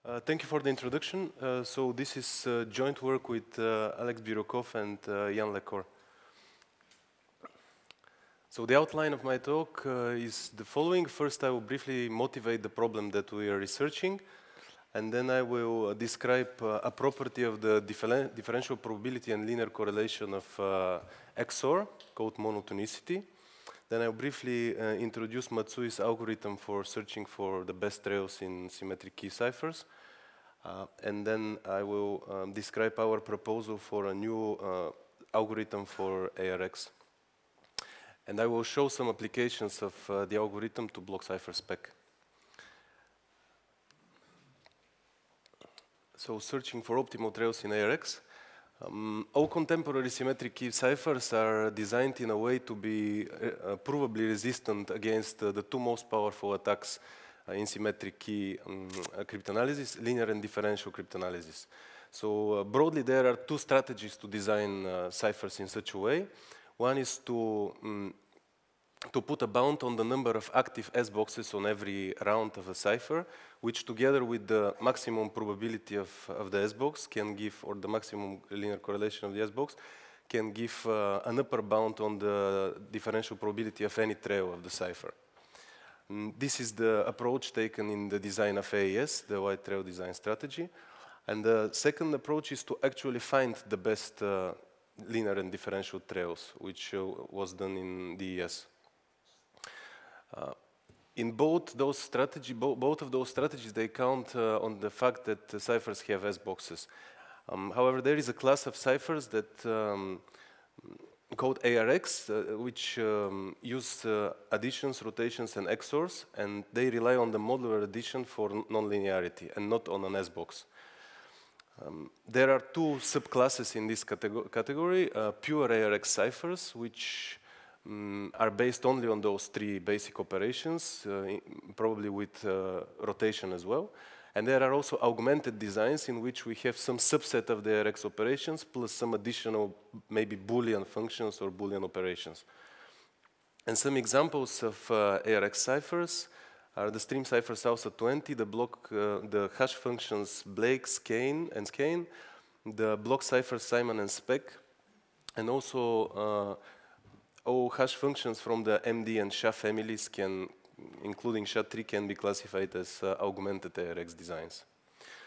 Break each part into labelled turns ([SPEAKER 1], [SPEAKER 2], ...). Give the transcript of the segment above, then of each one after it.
[SPEAKER 1] Thank you for the introduction. So this is joint work with Alex Birokov and Jan Lecor. So the outline of my talk is the following. First, I will briefly motivate the problem that we are researching, and then I will describe a property of the differential probability and linear correlation of XOR, called monotonicity. Then I'll briefly introduce Matsui's algorithm for searching for the best trails in symmetric key ciphers. And then I will describe our proposal for a new algorithm for ARX. And I will show some applications of the algorithm to block cipher spec. So searching for optimal trails in ARX. All contemporary symmetric key ciphers are designed in a way to be provably resistant against the two most powerful attacks in symmetric key cryptanalysis, linear and differential cryptanalysis. So broadly, there are two strategies to design ciphers in such a way. One is to put a bound on the number of active S-boxes on every round of a cipher, which together with the maximum probability of the S-box can give, or the maximum linear correlation of the S-box, can give an upper bound on the differential probability of any trail of the cipher. This is the approach taken in the design of AES, the wide trail design strategy. And the second approach is to actually find the best linear and differential trails, which was done in DES. In both of those strategies, they count on the fact that ciphers have S-boxes. However, there is a class of ciphers that called ARX, which use additions, rotations, and XORs, and they rely on the modular addition for nonlinearity and not on an S-box. There are two subclasses in this category, pure ARX ciphers, which are based only on those three basic operations, probably with rotation as well. And there are also augmented designs in which we have some subset of the ARX operations plus some additional maybe Boolean functions or Boolean operations. And some examples of ARX ciphers are the stream cipher SAUSA 20, the hash functions Blake, Skane, the block cipher Simon and Speck, and also all hash functions from the MD and SHA families including SHA-3, can be classified as augmented ARX designs.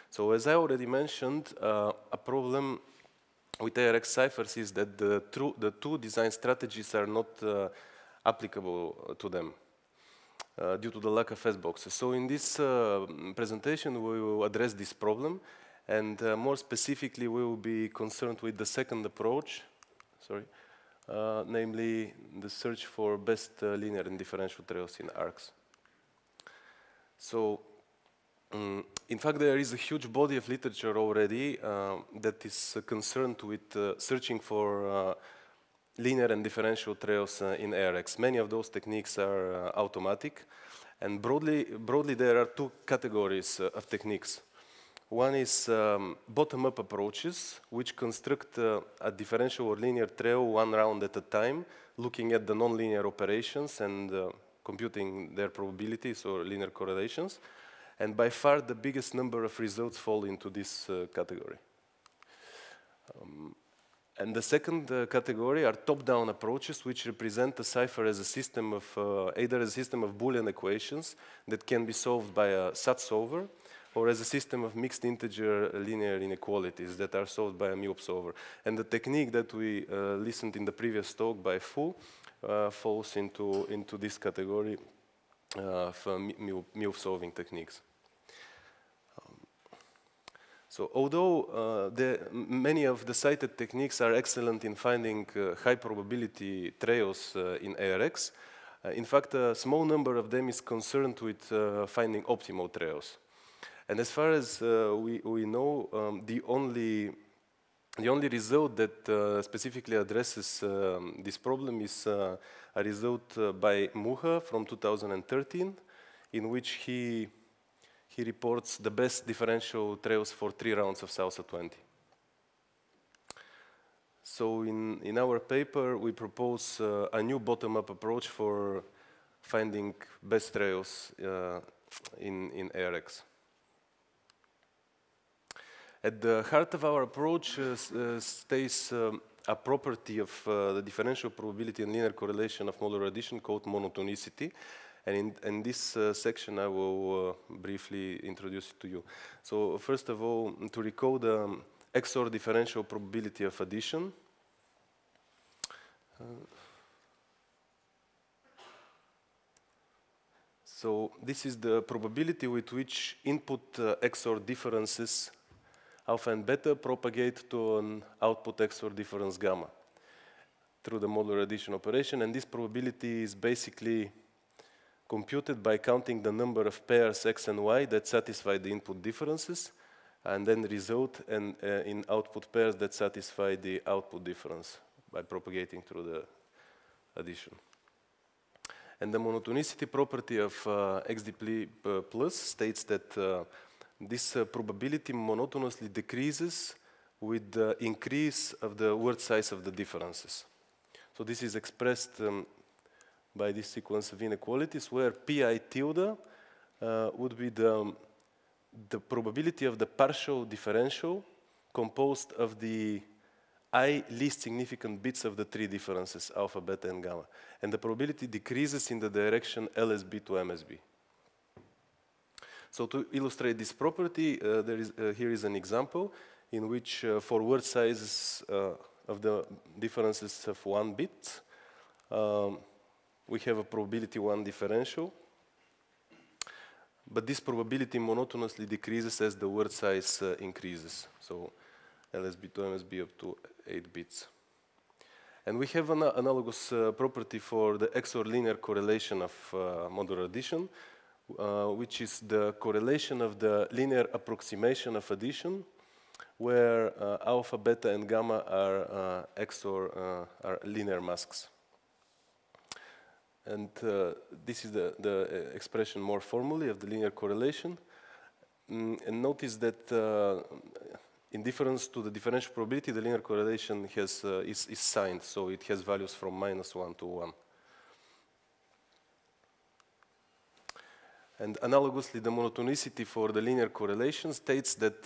[SPEAKER 1] So as I already mentioned, a problem with ARX ciphers is that the two design strategies are not applicable to them due to the lack of S-boxes. So in this presentation, we will address this problem, and more specifically, we will be concerned with the second approach, namely the search for best linear and differential trails in ARCs. So, in fact, there is a huge body of literature already that is concerned with searching for linear and differential trails in ARX. Many of those techniques are automatic, and broadly there are two categories of techniques. One is bottom-up approaches, which construct a differential or linear trail one round at a time, looking at the nonlinear operations and computing their probabilities or linear correlations. And by far, the biggest number of results fall into this category. And the second category are top-down approaches, which represent a cipher as a system of, either a system of Boolean equations that can be solved by a SAT solver, or as a system of mixed integer linear inequalities that are solved by a MUOP solver. And the technique that we listened in the previous talk by Fu falls into this category of MUOP solving techniques. So although many of the cited techniques are excellent in finding high probability trails in ARX, in fact, a small number of them is concerned with finding optimal trails. And as far as we know, the only result that specifically addresses this problem is a result by Mucha from 2013, in which he reports the best differential trails for 3 rounds of SAUSA 20. So in our paper, we propose a new bottom-up approach for finding best trails in ARX. At the heart of our approach stays a property of the differential probability and linear correlation of modular addition called monotonicity. And in this section, I will briefly introduce it to you. So first of all, to recall the XOR differential probability of addition. So this is the probability with which input XOR differences alpha and beta propagate to an output XOR difference gamma through the modular addition operation. And this probability is basically computed by counting the number of pairs X and Y that satisfy the input differences and then result in output pairs that satisfy the output difference by propagating through the addition. And the monotonicity property of XDP plus states that this probability monotonously decreases with the increase of the word size of the differences. So this is expressed by this sequence of inequalities where pi tilde would be the probability of the partial differential composed of the I least significant bits of the three differences, alpha, beta, and gamma. And the probability decreases in the direction LSB to MSB. So to illustrate this property, here is an example in which for word sizes of the differences of 1 bit, we have a probability 1 differential. But this probability monotonously decreases as the word size increases. So LSB to MSB up to 8 bits. And we have an analogous property for the XOR linear correlation of modular addition, which is the correlation of the linear approximation of addition, where alpha, beta, and gamma are XOR are linear masks. And this is the expression more formally of the linear correlation. And notice that in difference to the differential probability, the linear correlation is signed, so it has values from -1 to 1. And analogously, the monotonicity for the linear correlation states that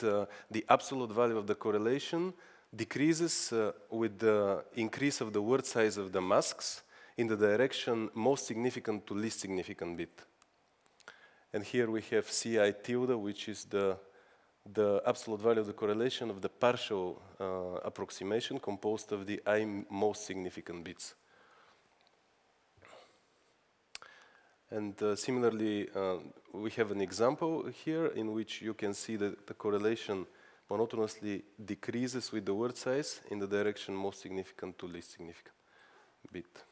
[SPEAKER 1] the absolute value of the correlation decreases with the increase of the word size of the masks in the direction most significant to least significant bit. And here we have Ci tilde, which is the absolute value of the correlation of the partial approximation composed of the I most significant bits. And similarly, we have an example here in which you can see that the correlation monotonously decreases with the word size in the direction most significant to least significant bit.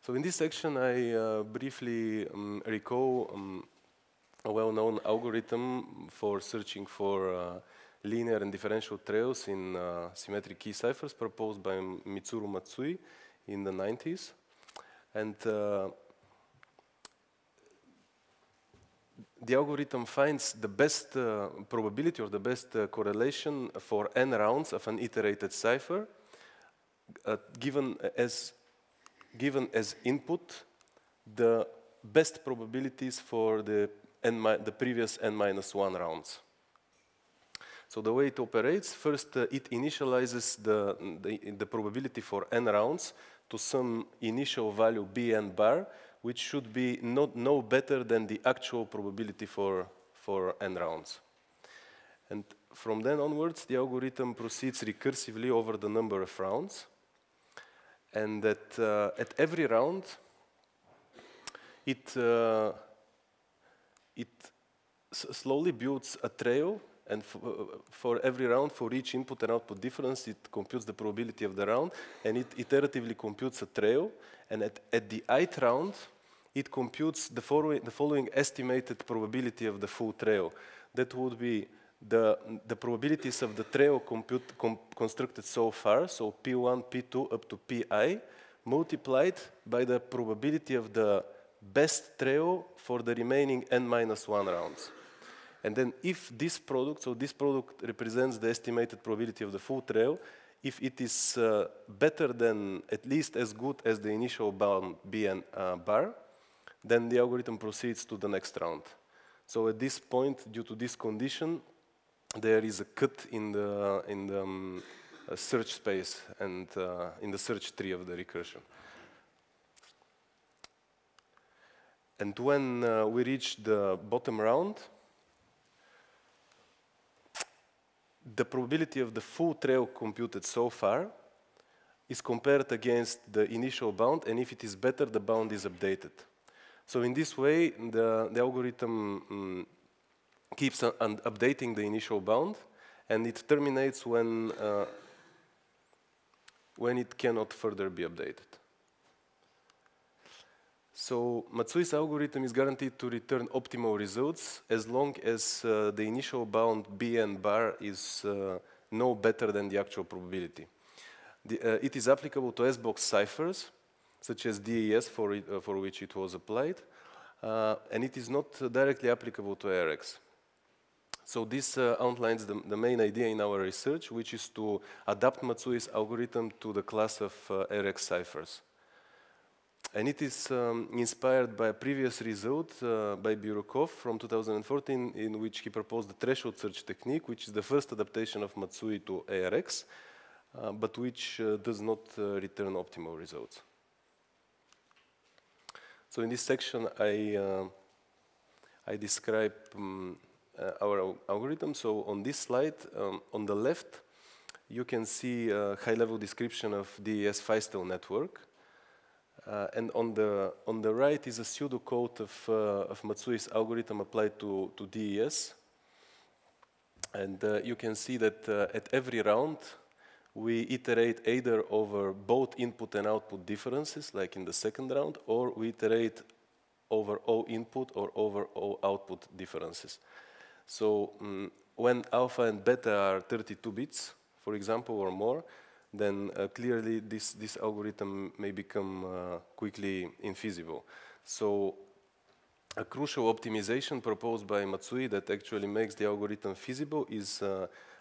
[SPEAKER 1] So in this section, I briefly recall a well-known algorithm for searching for linear and differential trails in symmetric key ciphers proposed by Mitsuru Matsui in the 90s. And the algorithm finds the best probability or the best correlation for n rounds of an iterated cipher given as input the best probabilities for the previous n-1 rounds. So the way it operates, first it initializes the probability for n rounds to some initial value bn bar, which should be no better than the actual probability for n rounds. And from then onwards, the algorithm proceeds recursively over the number of rounds. And that at every round, it slowly builds a trail, and for every round, for each input and output difference, it computes the probability of the round, and it iteratively computes a trail. And at the ith round, it computes the following estimated probability of the full trail. That would be the probabilities of the trail constructed so far, so P1, P2 up to Pi, multiplied by the probability of the best trail for the remaining n-1 rounds. And then if this product, so this product represents the estimated probability of the full trail, if it is better than, at least as good as the initial bound Bn bar, then the algorithm proceeds to the next round. So at this point, due to this condition, there is a cut in the search space and in the search tree of the recursion. And when we reach the bottom round, the probability of the full trail computed so far is compared against the initial bound, and if it is better, the bound is updated. So in this way, the algorithm keeps updating the initial bound, and it terminates when it cannot further be updated. So Matsui's algorithm is guaranteed to return optimal results as long as the initial bound Bn bar is no better than the actual probability. It is applicable to S-box ciphers, such as DES, for which it was applied, and it is not directly applicable to ARX. So this outlines the main idea in our research, which is to adapt Matsui's algorithm to the class of ARX ciphers. And it is inspired by a previous result by Burukov from 2014, in which he proposed the threshold search technique, which is the first adaptation of Matsui to ARX, but which does not return optimal results. So in this section, I describe our algorithm. So on this slide, on the left, you can see a high-level description of DES Feistel network. And on the right is a pseudocode of Matsui's algorithm applied to DES. And you can see that at every round, we iterate either over both input and output differences, like in the second round, or we iterate over all input or over all output differences. So when alpha and beta are 32 bits, for example, or more, then clearly this algorithm may become quickly infeasible. So a crucial optimization proposed by Matsui that actually makes the algorithm feasible is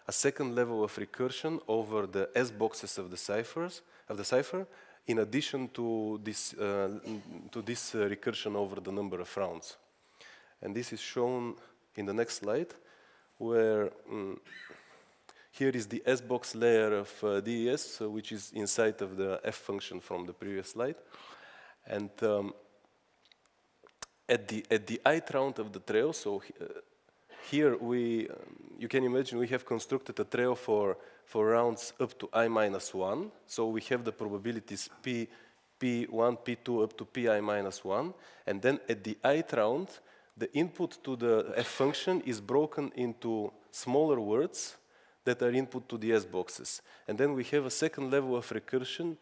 [SPEAKER 1] a second level of recursion over the S boxes of the cipher, in addition to this recursion over the number of rounds. And this is shown in the next slide, where here is the S-box layer of DES, which is inside of the F function from the previous slide. And at the ith round of the trail, so here you can imagine we have constructed a trail for rounds up to I-1. So we have the probabilities P1, P2 up to Pi-1. And then at the ith round, the input to the F function is broken into smaller words that are input to the S boxes. And then we have a second level of recursion,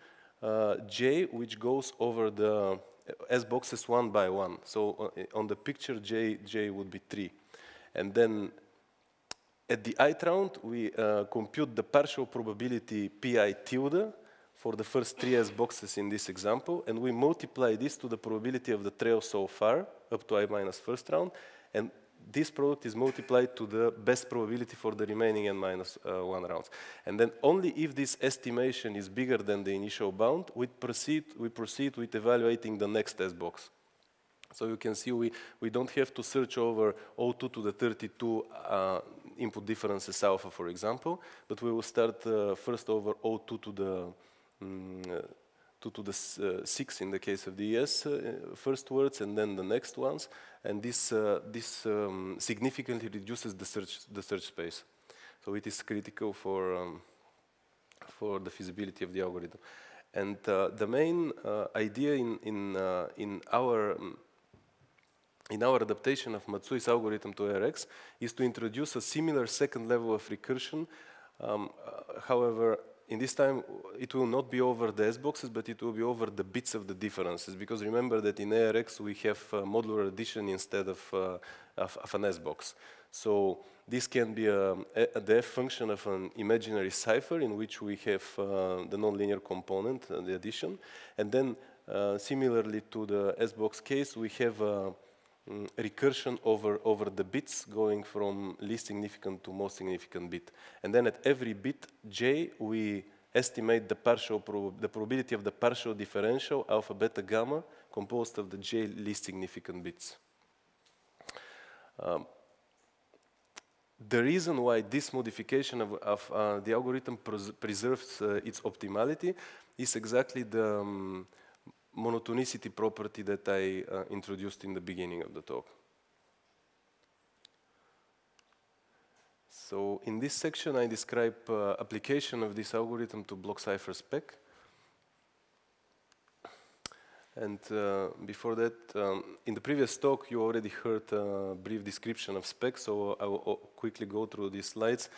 [SPEAKER 1] J, which goes over the S boxes one by one. So on the picture, J would be 3. And then at the ith round, we compute the partial probability Pi tilde for the first 3 S boxes in this example, and we multiply this to the probability of the trail so far, up to I- first round, and this product is multiplied to the best probability for the remaining N-1 rounds. And then only if this estimation is bigger than the initial bound, we proceed with evaluating the next S box. So you can see we don't have to search over O2 to the 32 input differences alpha, for example, but we will start first over O2 to the 6 in the case of the ES first words, and then the next ones, and this significantly reduces the search space. So it is critical for the feasibility of the algorithm. And the main idea in our adaptation of Matsui's algorithm to ARX is to introduce a similar second level of recursion. However, in this time, it will not be over the S boxes, but it will be over the bits of the differences. Because remember that in ARX, we have modular addition instead of an S box. So this can be the F function of an imaginary cipher in which we have the nonlinear component, the addition. And then similarly to the S box case, we have recursion over the bits going from least significant to most significant bit. And then at every bit j, we estimate the probability of the partial differential alpha, beta, gamma composed of the j least significant bits. The reason why this modification of the algorithm preserves its optimality is exactly the monotonicity property that I introduced in the beginning of the talk. So in this section, I describe application of this algorithm to block cipher spec. And before that, in the previous talk, you already heard a brief description of spec, so I will quickly go through these slides.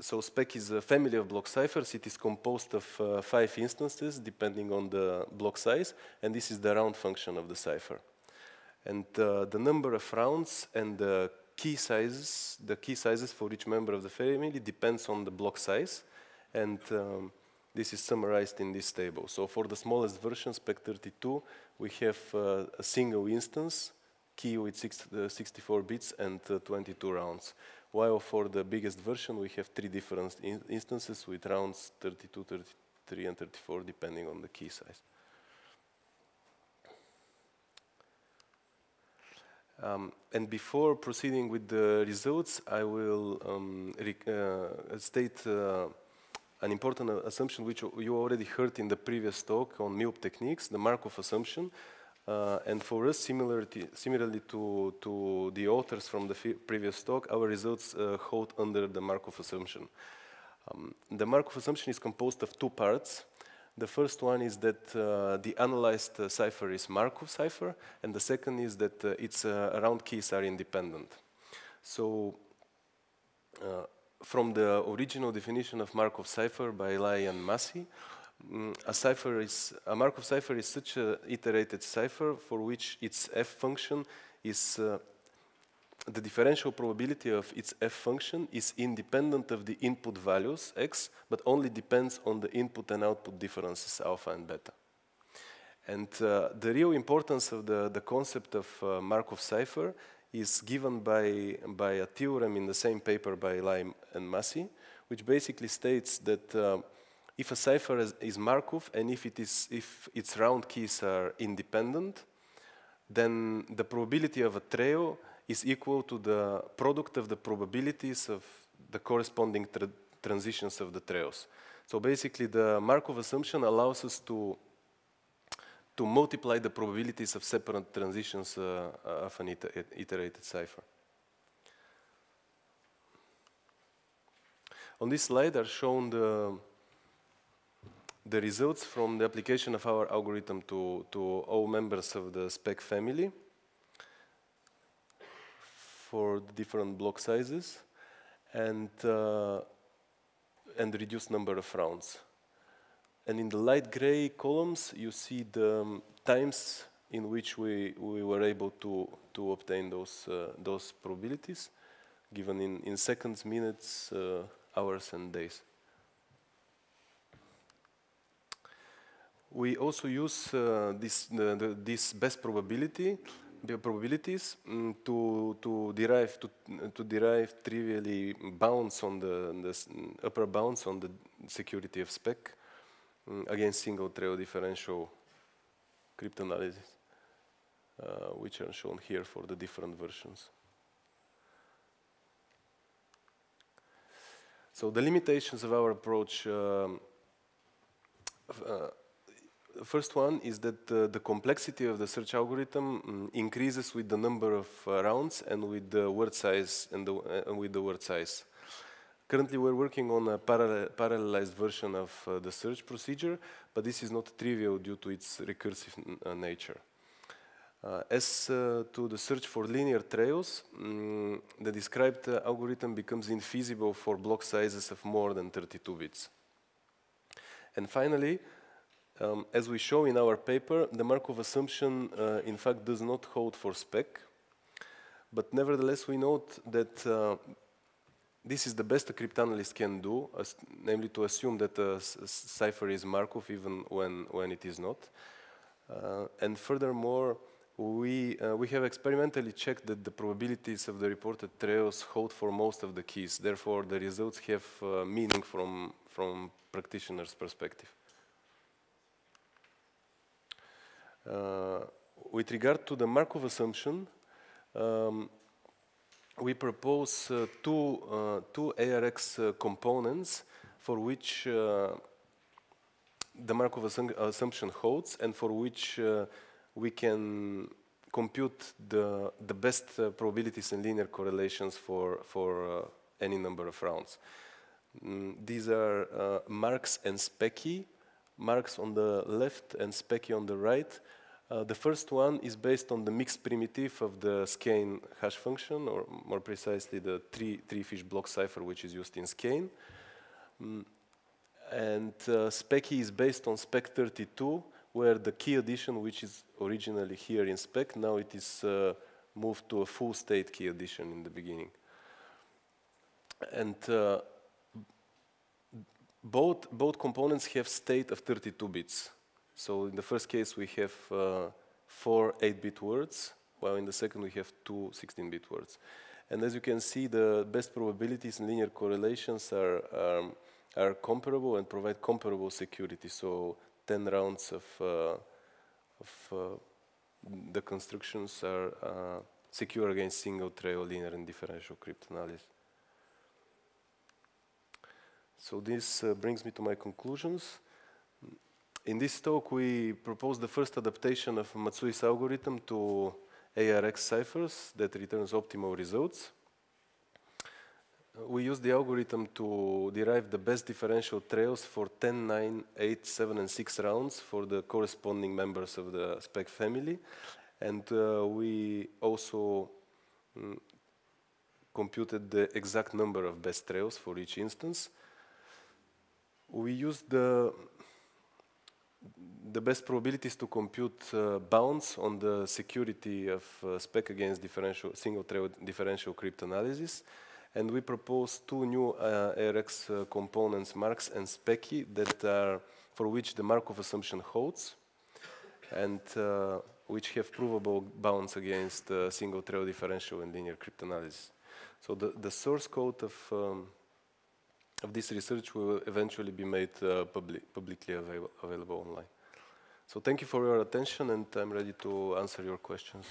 [SPEAKER 1] So spec is a family of block ciphers. It is composed of 5 instances, depending on the block size, and this is the round function of the cipher. And the number of rounds and the key sizes for each member of the family depends on the block size, and this is summarized in this table. So for the smallest version, spec32, we have a single instance, key with 64 bits and 22 rounds. While for the biggest version, we have 3 different instances with rounds 32, 33, and 34, depending on the key size. And before proceeding with the results, I will state an important assumption which you already heard in the previous talk on MILP techniques, the Markov assumption. And for us, similarly to the authors from the previous talk, our results hold under the Markov assumption. The Markov assumption is composed of 2 parts. The first one is that the analyzed cipher is Markov cipher, and the second is that its round keys are independent. So from the original definition of Markov cipher by Lai and Massey, a Markov cipher is such an iterated cipher for which its f function is the differential probability of its f function is independent of the input values x, but only depends on the input and output differences alpha and beta. And the real importance of the concept of Markov cipher is given by a theorem in the same paper by Lai and Massey, which basically states that if a cipher is Markov and if its round keys are independent, then the probability of a trail is equal to the product of the probabilities of the corresponding transitions of the trails. So basically, the Markov assumption allows us to multiply the probabilities of separate transitions of an iterated cipher. On this slide are shown the results from the application of our algorithm to all members of the spec family for the different block sizes and reduced number of rounds. And in the light gray columns, you see the times in which we were able to obtain those probabilities, given in seconds, minutes, hours, and days. We also use this best probabilities to derive trivially bounds on the upper bounds on the security of spec against single trail differential cryptanalysis, which are shown here for the different versions. So the limitations of our approach. First one is that the complexity of the search algorithm increases with the number of rounds and with the word size Currently, we're working on a parallelized version of the search procedure, but this is not trivial due to its recursive nature. As to the search for linear trails, the described algorithm becomes infeasible for block sizes of more than 32 bits. And finally, as we show in our paper, the Markov assumption in fact does not hold for spec, but nevertheless we note that this is the best a cryptanalyst can do, namely to assume that a cipher is Markov even when it is not. And furthermore, we have experimentally checked that the probabilities of the reported trails hold for most of the keys. Therefore, the results have meaning from practitioner's perspective. With regard to the Markov assumption, we propose two ARX components for which the Markov assumption holds, and for which we can compute the best probabilities and linear correlations for any number of rounds. These are Marks and Specky. Marks on the left and Specky on the right. The first one is based on the mixed primitive of the Skein hash function, or more precisely the three-fish block cipher which is used in Skein. And Specky is based on Spec32, where the key addition, which is originally here in Spec, now it is moved to a full state key addition in the beginning. And both components have state of 32 bits. So in the first case we have 4 8-bit words, while in the second we have 2 16-bit words. And as you can see, the best probabilities and linear correlations are comparable and provide comparable security. So 10 rounds of the constructions are secure against single trail linear and differential cryptanalysis. So this brings me to my conclusions. In this talk, we propose the first adaptation of Matsui's algorithm to ARX ciphers that returns optimal results. We use the algorithm to derive the best differential trails for 10, 9, 8, 7, and 6 rounds for the corresponding members of the Spec family. And we also computed the exact number of best trails for each instance. We used the best probabilities to compute bounds on the security of Spec against single-trail differential cryptanalysis. And we propose two new ARX components, Marks and Specky, that are for which the Markov assumption holds, and which have provable bounds against single-trail differential and linear cryptanalysis. So the source code of this research will eventually be made publicly available online. So thank you for your attention, and I'm ready to answer your questions.